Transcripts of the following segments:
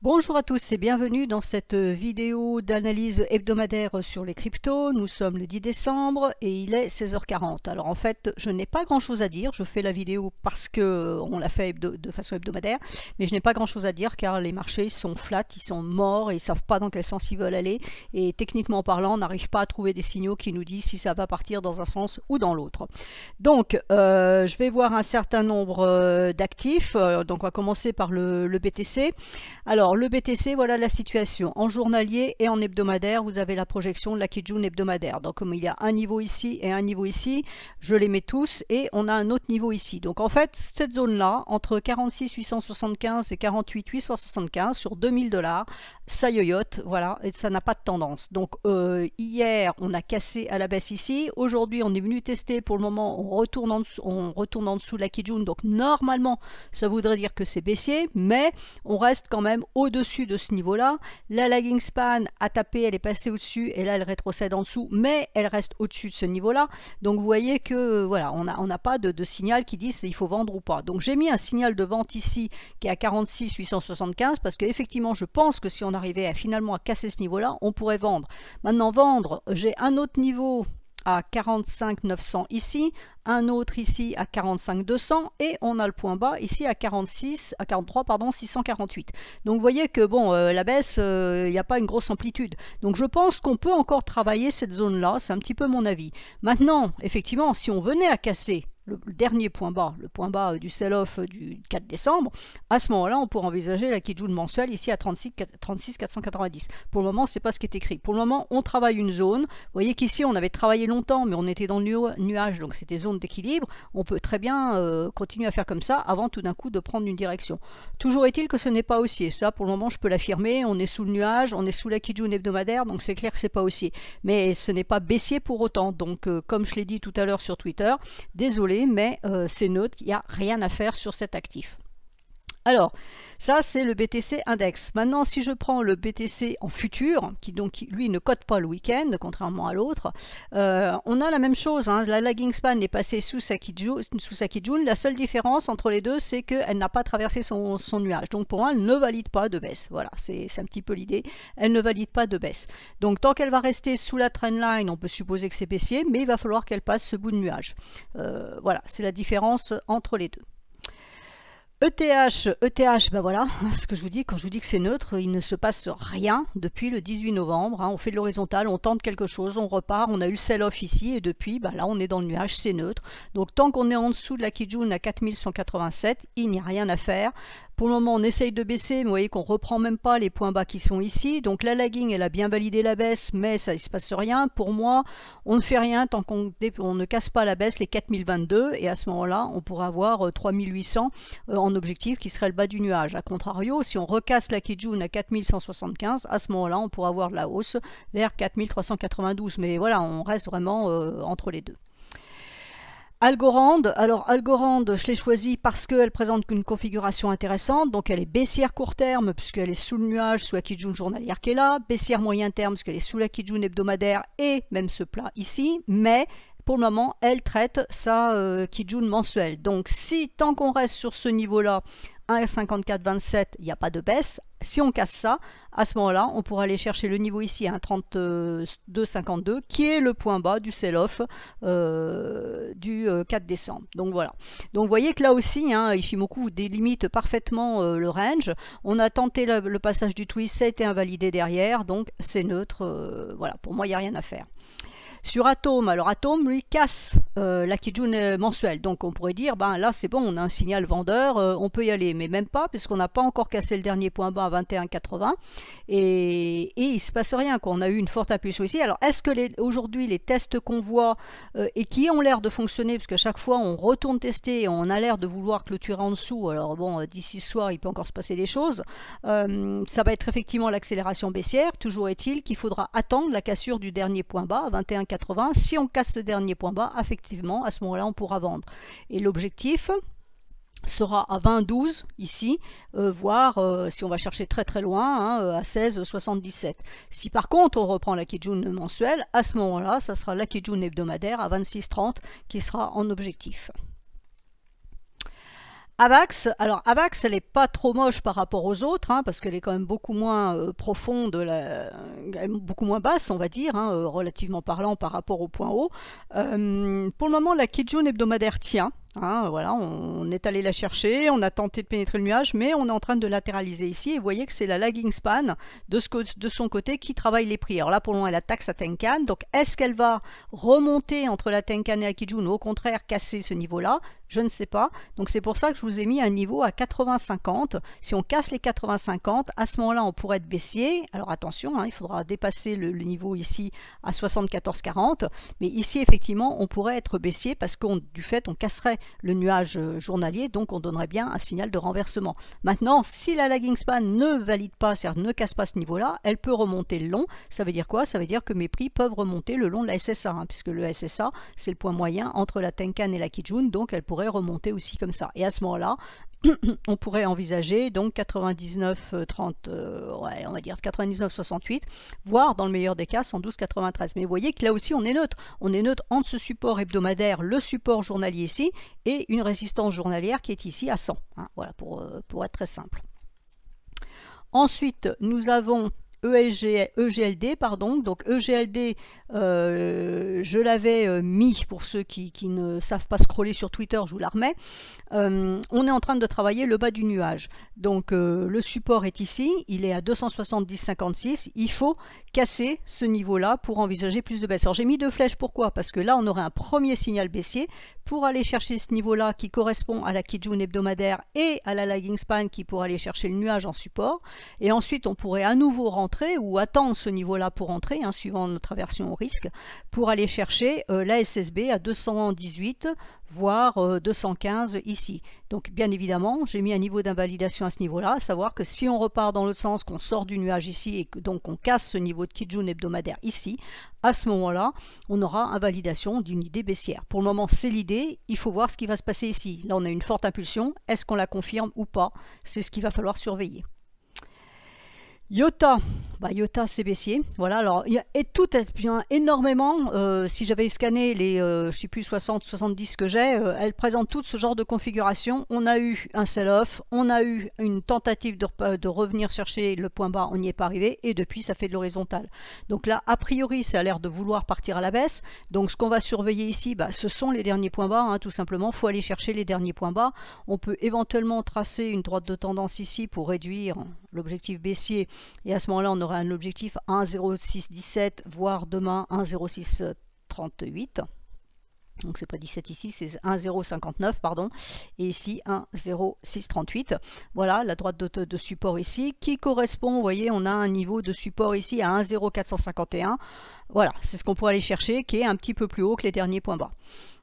Bonjour à tous et bienvenue dans cette vidéo d'analyse hebdomadaire sur les cryptos. Nous sommes le 10 décembre et il est 16h40. Alors en fait, je n'ai pas grand chose à dire. Je fais la vidéo parce que on l'a fait de façon hebdomadaire, mais je n'ai pas grand chose à dire car les marchés sont flats, ils sont morts et ils ne savent pas dans quel sens ils veulent aller. Et techniquement parlant, on n'arrive pas à trouver des signaux qui nous disent si ça va partir dans un sens ou dans l'autre. Donc, je vais voir un certain nombre d'actifs. Donc on va commencer par le BTC. Alors, le BTC, voilà la situation. En journalier et en hebdomadaire, vous avez la projection de la Kijun hebdomadaire. Donc, comme il y a un niveau ici et un niveau ici, je les mets tous et on a un autre niveau ici. Donc, en fait, cette zone-là, entre 46 875 et 48 875 sur 2000 $, ça yoyote, voilà, et ça n'a pas de tendance. Donc, hier, on a cassé à la baisse ici. Aujourd'hui, on est venu tester. Pour le moment, on retourne en dessous de la Kijun. Donc, normalement, ça voudrait dire que c'est baissier, mais on reste quand même au-dessus de ce niveau-là. La lagging span a tapé, elle est passée au-dessus et là elle rétrocède en dessous, mais elle reste au-dessus de ce niveau-là. Donc vous voyez que voilà, on n'a pas de signal qui dit il faut vendre ou pas. Donc j'ai mis un signal de vente ici qui est à 46 875 parce qu'effectivement je pense que si on arrivait finalement à casser ce niveau-là, on pourrait vendre. Maintenant vendre, j'ai un autre niveau à 45 900 ici, un autre ici à 45 200 et on a le point bas ici à 43 pardon 648. Donc vous voyez que bon la baisse il n'y a pas une grosse amplitude. Donc je pense qu'on peut encore travailler cette zone là, c'est un petit peu mon avis. Maintenant effectivement si on venait à casser le dernier point bas, le point bas du sell-off du 4 décembre, à ce moment-là, on pourrait envisager la Kijun mensuelle ici à 36 490. Pour le moment, c'est pas ce qui est écrit. Pour le moment, on travaille une zone. Vous voyez qu'ici, on avait travaillé longtemps, mais on était dans le nuage, donc c'était zone d'équilibre. On peut très bien continuer à faire comme ça avant tout d'un coup de prendre une direction. Toujours est-il que ce n'est pas haussier. Ça, pour le moment, je peux l'affirmer. On est sous le nuage, on est sous la Kijun hebdomadaire, donc c'est clair que c'est pas haussier. Mais ce n'est pas baissier pour autant. Donc, comme je l'ai dit tout à l'heure sur Twitter, désolé, mais c'est neutre, il n'y a rien à faire sur cet actif. Alors, ça c'est le BTC index. Maintenant, si je prends le BTC en futur, qui donc lui ne cote pas le week-end, contrairement à l'autre, on a la même chose. Hein. La lagging span est passée sous sa Kijun. La seule différence entre les deux, c'est qu'elle n'a pas traversé son nuage. Donc pour moi, elle ne valide pas de baisse. Voilà, c'est un petit peu l'idée. Elle ne valide pas de baisse. Donc tant qu'elle va rester sous la trendline, on peut supposer que c'est baissier, mais il va falloir qu'elle passe ce bout de nuage. Voilà, c'est la différence entre les deux. ETH, ben voilà, ce que je vous dis, quand je vous dis que c'est neutre, il ne se passe rien depuis le 18 novembre. Hein, on fait de l'horizontale, on tente quelque chose, on repart, on a eu le sell-off ici, et depuis, ben là, on est dans le nuage, c'est neutre. Donc, tant qu'on est en dessous de la Kijun à 4187, il n'y a rien à faire. Pour le moment, on essaye de baisser, mais vous voyez qu'on ne reprend même pas les points bas qui sont ici. Donc la lagging, elle a bien validé la baisse, mais ça, il ne se passe rien. Pour moi, on ne fait rien tant qu'on ne casse pas la baisse, les 4022. Et à ce moment-là, on pourra avoir 3800 en objectif, qui serait le bas du nuage. A contrario, si on recasse la Kijun à 4175, à ce moment-là, on pourra avoir de la hausse vers 4392. Mais voilà, on reste vraiment entre les deux. Algorand, alors Algorand, je l'ai choisi parce qu'elle présente une configuration intéressante, donc elle est baissière court terme puisqu'elle est sous le nuage, sous la Kijun journalière qui est là, baissière moyen terme puisqu'elle est sous la Kijun hebdomadaire et même ce plat ici, mais pour le moment, elle traite sa Kijun mensuelle. Donc si tant qu'on reste sur ce niveau-là, 1,5427, il n'y a pas de baisse. Si on casse ça, à ce moment-là, on pourra aller chercher le niveau ici à 1,3252, qui est le point bas du sell-off du 4 décembre. Donc voilà. Donc vous voyez que là aussi, hein, Ishimoku délimite parfaitement le range. On a tenté le passage du twist, ça a été invalidé derrière, donc c'est neutre. Voilà, pour moi, il n'y a rien à faire. Sur Atom, alors Atom lui casse la Kijun mensuelle, donc on pourrait dire, ben là c'est bon, on a un signal vendeur, on peut y aller, mais même pas, puisqu'on n'a pas encore cassé le dernier point bas à 21,80, et il ne se passe rien, quoi. On a eu une forte impulsion ici. Alors est-ce que aujourd'hui les tests qu'on voit, et qui ont l'air de fonctionner, parce qu'à chaque fois on retourne tester, et on a l'air de vouloir clôturer en dessous, alors bon, d'ici ce soir il peut encore se passer des choses, ça va être effectivement l'accélération baissière. Toujours est-il qu'il faudra attendre la cassure du dernier point bas à 21,80. Si on casse ce dernier point bas, effectivement, à ce moment-là, on pourra vendre. Et l'objectif sera à 20,12 ici, voire si on va chercher très très loin, hein, à 16,77. Si par contre on reprend la Kijun mensuelle, à ce moment-là, ça sera la Kijun hebdomadaire à 26,30 qui sera en objectif. AVAX, alors AVAX, elle n'est pas trop moche par rapport aux autres, hein, parce qu'elle est quand même beaucoup moins profonde, beaucoup moins basse, on va dire, hein, relativement parlant par rapport au point haut. Pour le moment, la Kijun hebdomadaire tient. Hein, voilà, on est allé la chercher, on a tenté de pénétrer le nuage, mais on est en train de latéraliser ici. Et vous voyez que c'est la lagging span de son côté qui travaille les prix. Alors là, pour le moment, elle attaque sa Tenkan. Donc, est-ce qu'elle va remonter entre la Tenkan et la Kijun ou au contraire casser ce niveau-là? Je ne sais pas. Donc, c'est pour ça que je vous ai mis un niveau à 80-50. Si on casse les 80-50, à ce moment-là, on pourrait être baissier. Alors, attention, hein, il faudra dépasser le niveau ici à 74-40. Mais ici, effectivement, on pourrait être baissier parce que du fait, on casserait le nuage journalier, donc on donnerait bien un signal de renversement. Maintenant, si la lagging span ne valide pas, c'est-à-dire ne casse pas ce niveau-là, elle peut remonter le long. Ça veut dire quoi? Ça veut dire que mes prix peuvent remonter le long de la SSA, hein, puisque le SSA, c'est le point moyen entre la Tenkan et la Kijun, donc elle pourrait remonter aussi comme ça. Et à ce moment-là, on pourrait envisager donc 99,30, ouais, on va dire 99,68, voire dans le meilleur des cas 112,93. Mais vous voyez que là aussi on est neutre. On est neutre entre ce support hebdomadaire, le support journalier ici, et une résistance journalière qui est ici à 100. Hein, voilà, pour être très simple. Ensuite, nous avons EGLD, pardon. Donc EGLD, je l'avais mis pour ceux qui ne savent pas scroller sur Twitter, je vous la remets. On est en train de travailler le bas du nuage. Donc le support est ici, il est à 270,56. Il faut casser ce niveau-là pour envisager plus de baisse. Alors j'ai mis deux flèches, pourquoi? Parce que là on aurait un premier signal baissier pour aller chercher ce niveau-là qui correspond à la Kijun hebdomadaire et à la lagging span qui pourrait aller chercher le nuage en support. Et ensuite on pourrait à nouveau rentrer ou attendre ce niveau-là pour rentrer, hein, suivant notre aversion au risque, pour aller chercher la SSB à 218, voire 215 ici. Donc bien évidemment, j'ai mis un niveau d'invalidation à ce niveau-là, à savoir que si on repart dans l'autre sens, qu'on sort du nuage ici et que donc on casse ce niveau de Kijun hebdomadaire ici, à ce moment-là, on aura invalidation d'une idée baissière. Pour le moment, c'est l'idée, il faut voir ce qui va se passer ici. Là, on a une forte impulsion, est-ce qu'on la confirme ou pas? C'est ce qu'il va falloir surveiller. Iota, Iota c'est baissier, voilà, alors et tout est bien énormément, si j'avais scanné les, je sais plus 60-70 que j'ai, elles présentent tout ce genre de configuration. On a eu un sell-off, on a eu une tentative de revenir chercher le point bas, on n'y est pas arrivé, et depuis ça fait de l'horizontale. Donc là, a priori, ça a l'air de vouloir partir à la baisse, donc ce qu'on va surveiller ici, ce sont les derniers points bas, hein, tout simplement, il faut aller chercher les derniers points bas. On peut éventuellement tracer une droite de tendance ici pour réduire l'objectif baissier. Et à ce moment-là, on aura un objectif 1,0617, voire demain 1,0638. Donc c'est pas 17 ici, c'est 1,059, pardon. Et ici 1,0638. Voilà la droite de support ici, qui correspond, vous voyez, on a un niveau de support ici à 1,0451. Voilà, c'est ce qu'on pourrait aller chercher, qui est un petit peu plus haut que les derniers points bas.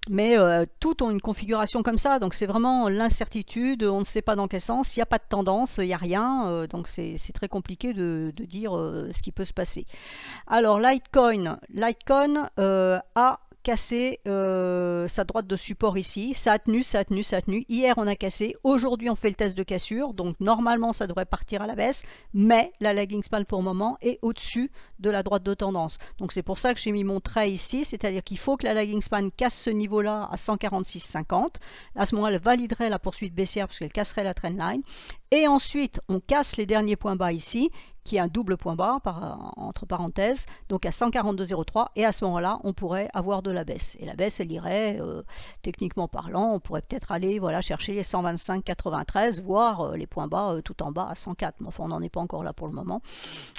Mais toutes ont une configuration comme ça, donc c'est vraiment l'incertitude, on ne sait pas dans quel sens, il n'y a pas de tendance, il n'y a rien, donc c'est très compliqué de dire ce qui peut se passer. Alors Litecoin a cassé sa droite de support ici, ça a tenu, ça a tenu, ça a tenu. Hier on a cassé, aujourd'hui on fait le test de cassure, donc normalement ça devrait partir à la baisse, mais la lagging span pour le moment est au-dessus de la droite de tendance. Donc c'est pour ça que j'ai mis mon trait ici, c'est-à-dire qu'il faut que la lagging span casse ce niveau-là à 146,50. À ce moment elle validerait la poursuite baissière parce qu'elle casserait la trendline. Et ensuite on casse les derniers points bas ici, qui est un double point bas, entre parenthèses, donc à 142,03, et à ce moment-là, on pourrait avoir de la baisse. Et la baisse, elle irait, techniquement parlant, on pourrait peut-être aller chercher les 125,93, voire les points bas tout en bas à 104. Mais enfin, on n'en est pas encore là pour le moment.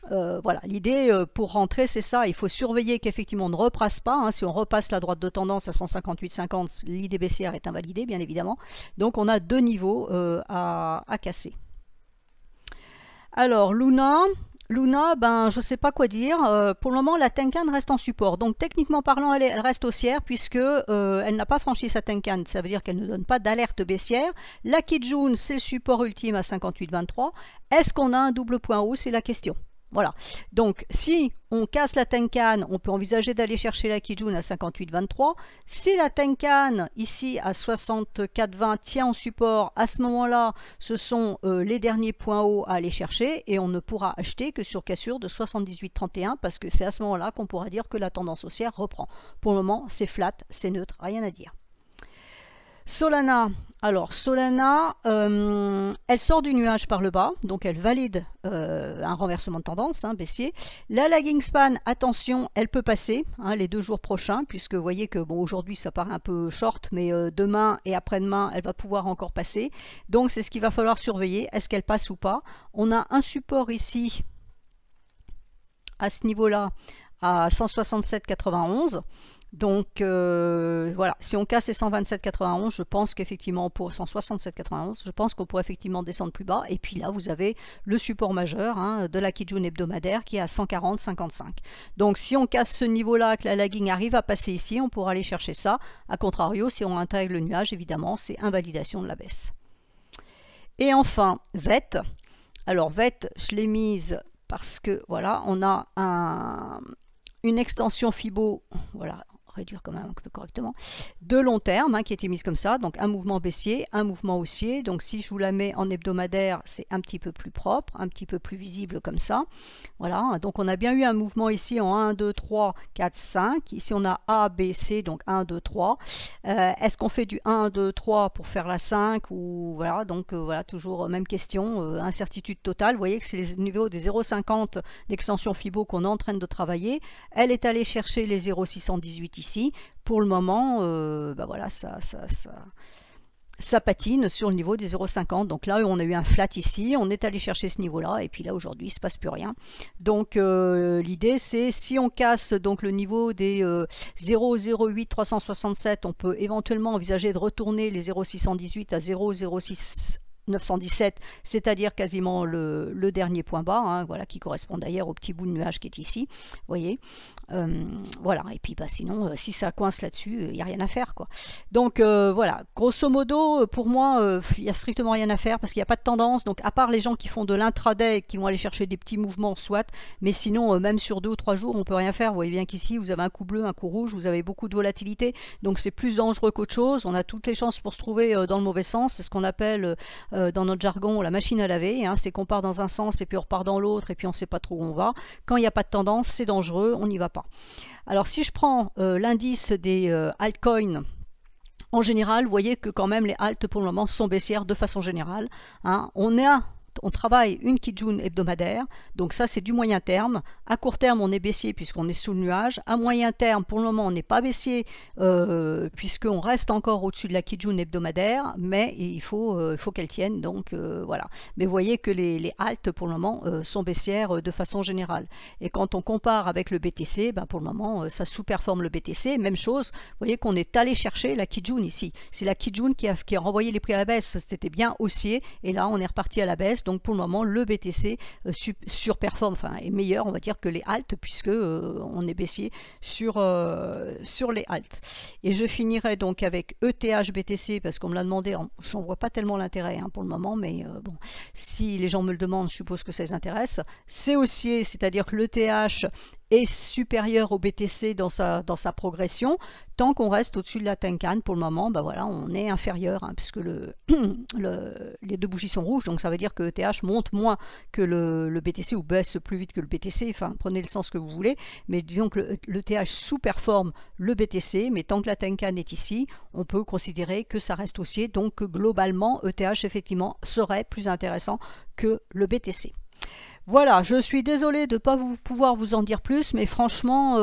Voilà, l'idée pour rentrer, c'est ça. Il faut surveiller qu'effectivement, on ne repasse pas. Hein. Si on repasse la droite de tendance à 158,50, l'idée baissière est invalidée, bien évidemment. Donc, on a deux niveaux à casser. Alors Luna, je ne sais pas quoi dire. Pour le moment, la Tenkan reste en support. Donc techniquement parlant, elle reste haussière puisque elle n'a pas franchi sa Tenkan. Ça veut dire qu'elle ne donne pas d'alerte baissière. La Kijun, c'est le support ultime à 58,23. Est-ce qu'on a un double point haut? C'est la question. Voilà, donc si on casse la Tenkan, on peut envisager d'aller chercher la Kijun à 58,23. Si la Tenkan, ici à 64,20, tient en support, à ce moment-là, ce sont les derniers points hauts à aller chercher et on ne pourra acheter que sur cassure de 78,31 parce que c'est à ce moment-là qu'on pourra dire que la tendance haussière reprend. Pour le moment, c'est flat, c'est neutre, rien à dire. Solana, alors Solana, elle sort du nuage par le bas, donc elle valide un renversement de tendance, hein, baissier. La lagging span, attention, elle peut passer hein, les 2 jours prochains, puisque vous voyez que bon, aujourd'hui ça paraît un peu short, mais demain et après-demain, elle va pouvoir encore passer. Donc c'est ce qu'il va falloir surveiller, est-ce qu'elle passe ou pas. On a un support ici, à ce niveau-là, à 167,91. Donc voilà, si on casse les 127,91, je pense qu'effectivement pour 167,91, je pense qu'on pourrait effectivement descendre plus bas. Et puis là, vous avez le support majeur hein, de la Kijun hebdomadaire qui est à 140,55. Donc si on casse ce niveau-là, que la lagging arrive à passer ici, on pourra aller chercher ça. A contrario, si on intègre le nuage, évidemment, c'est invalidation de la baisse. Et enfin, VET. Alors VET, je l'ai mise parce que voilà, on a une extension Fibo, voilà, réduire quand même un peu correctement, de long terme hein, qui a été mise comme ça, donc un mouvement baissier, un mouvement haussier. Donc si je vous la mets en hebdomadaire, c'est un petit peu plus propre, un petit peu plus visible comme ça. Voilà, donc on a bien eu un mouvement ici en 1, 2, 3, 4, 5. Ici on a A, B, C, donc 1, 2, 3. Est-ce qu'on fait du 1, 2, 3 pour faire la 5 ou voilà, donc voilà, toujours même question, incertitude totale. Vous voyez que c'est les niveaux des 0,50 d'extension Fibo qu'on est en train de travailler. Elle est allée chercher les 0,618 ici. Pour le moment, bah voilà, ça patine sur le niveau des 0,50. Donc là, on a eu un flat ici, on est allé chercher ce niveau-là, et puis là, aujourd'hui, il ne se passe plus rien. Donc l'idée, c'est si on casse donc le niveau des 0,08 367, on peut éventuellement envisager de retourner les 0,618 à 0,06 917, c'est-à-dire quasiment le dernier point bas, hein, voilà, qui correspond d'ailleurs au petit bout de nuage qui est ici, vous voyez. Voilà, et puis bah, sinon, si ça coince là-dessus, il n'y a rien à faire, quoi. Donc voilà, grosso modo, pour moi, il n'y a strictement rien à faire parce qu'il n'y a pas de tendance, donc à part les gens qui font de l'intraday, qui vont aller chercher des petits mouvements, soit, mais sinon, même sur 2 ou 3 jours, on ne peut rien faire. Vous voyez bien qu'ici, vous avez un coup bleu, un coup rouge, vous avez beaucoup de volatilité, donc c'est plus dangereux qu'autre chose. On a toutes les chances pour se trouver dans le mauvais sens, c'est ce qu'on appelle dans notre jargon la machine à laver, hein, c'est qu'on part dans un sens et puis on repart dans l'autre et puis on ne sait pas trop où on va. Quand il n'y a pas de tendance, c'est dangereux, on n'y va pas. Alors si je prends l'indice des altcoins, en général, vous voyez que quand même les alts pour le moment sont baissières de façon générale. Hein. On travaille une Kijun hebdomadaire, donc ça c'est du moyen terme. À court terme on est baissier puisqu'on est sous le nuage. À moyen terme pour le moment on n'est pas baissier puisqu'on reste encore au-dessus de la Kijun hebdomadaire, mais il faut qu'elle tienne, donc voilà. Mais vous voyez que les alts pour le moment sont baissières de façon générale. Et quand on compare avec le BTC, ben, pour le moment ça sous-performe le BTC. Même chose, vous voyez qu'on est allé chercher la Kijun ici. C'est la Kijun qui a renvoyé les prix à la baisse, c'était bien haussier, et là on est reparti à la baisse. Donc pour le moment, le BTC surperforme, enfin est meilleur, on va dire, que les alts, puisque on est baissier sur les alts. Et je finirai donc avec ETH BTC, parce qu'on me l'a demandé, j'en vois pas tellement l'intérêt hein, pour le moment, mais bon, si les gens me le demandent, je suppose que ça les intéresse. C'est haussier, c'est-à-dire que l'ETH est supérieur au BTC dans sa progression. Tant qu'on reste au-dessus de la Tenkan, pour le moment, bah voilà, on est inférieur, hein, puisque les 2 bougies sont rouges, donc ça veut dire que ETH monte moins que le BTC ou baisse plus vite que le BTC, enfin prenez le sens que vous voulez, mais disons que l'ETH sous-performe le BTC, mais tant que la Tenkan est ici, on peut considérer que ça reste haussier, donc que globalement ETH effectivement serait plus intéressant que le BTC. Voilà, je suis désolée de ne pas pouvoir vous en dire plus, mais franchement,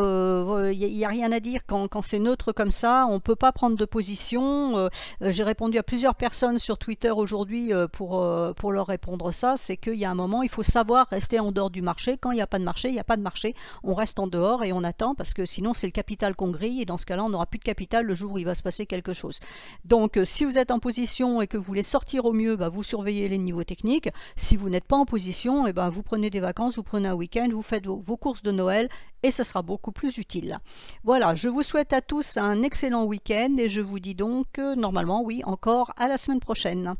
il n'y a rien à dire quand c'est neutre comme ça. On ne peut pas prendre de position. J'ai répondu à plusieurs personnes sur Twitter aujourd'hui pour leur répondre ça. C'est qu'il y a un moment, il faut savoir rester en dehors du marché. Quand il n'y a pas de marché, il n'y a pas de marché. On reste en dehors et on attend parce que sinon, c'est le capital qu'on grille. Et dans ce cas-là, on n'aura plus de capital le jour où il va se passer quelque chose. Donc, si vous êtes en position et que vous voulez sortir au mieux, bah, vous surveillez les niveaux techniques. Si vous n'êtes pas en position, et ben, vous prenez des vacances, vous prenez un week-end, vous faites vos courses de Noël et ça sera beaucoup plus utile. Voilà, je vous souhaite à tous un excellent week-end et je vous dis donc, normalement, oui, encore à la semaine prochaine.